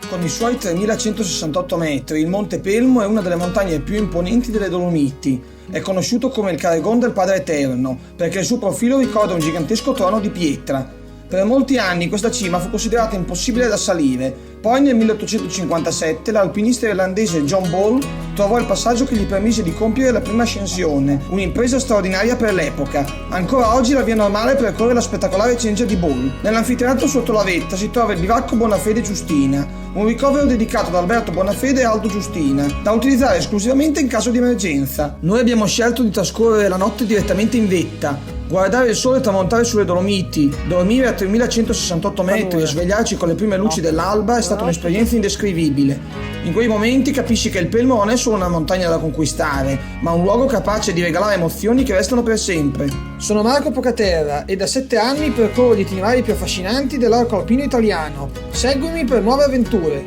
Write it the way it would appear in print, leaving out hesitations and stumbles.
Con i suoi 3168 metri, il Monte Pelmo è una delle montagne più imponenti delle Dolomiti. È conosciuto come il Caregon del Padre Eterno, perché il suo profilo ricorda un gigantesco trono di pietra. Per molti anni questa cima fu considerata impossibile da salire, poi nel 1857 l'alpinista irlandese John Ball trovò il passaggio che gli permise di compiere la prima ascensione, un'impresa straordinaria per l'epoca. Ancora oggi la via normale percorre la spettacolare cengia di Ball. Nell'anfiteatro sotto la vetta si trova il bivacco Bonafede Giustina, un ricovero dedicato da Alberto Bonafede e Aldo Giustina, da utilizzare esclusivamente in caso di emergenza. Noi abbiamo scelto di trascorrere la notte direttamente in vetta, guardare il sole tramontare sulle Dolomiti, dormire a 3168 metri e svegliarci con le prime luci dell'alba è stata un'esperienza indescrivibile. In quei momenti capisci che il Pelmo non è solo una montagna da conquistare, ma un luogo capace di regalare emozioni che restano per sempre. Sono Marco Pocaterra e da 7 anni percorro gli itinerari più affascinanti dell'arco alpino italiano. Seguimi per nuove avventure.